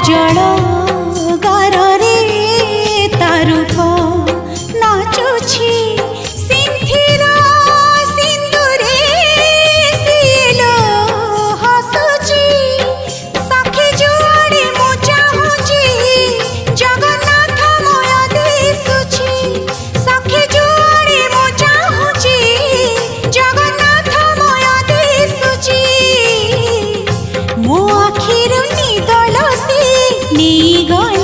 जल गारे तारूप नाचुछि सिंथिरा सिंदूरे सिलो हसुछि सखी जुआड़े मु चाहुछि जगन्नाथ मय दिसुछि सखी जुआड़े मु चाहुछि जगन्नाथ मय दिसुछि मो आखिरु निदल से नी गए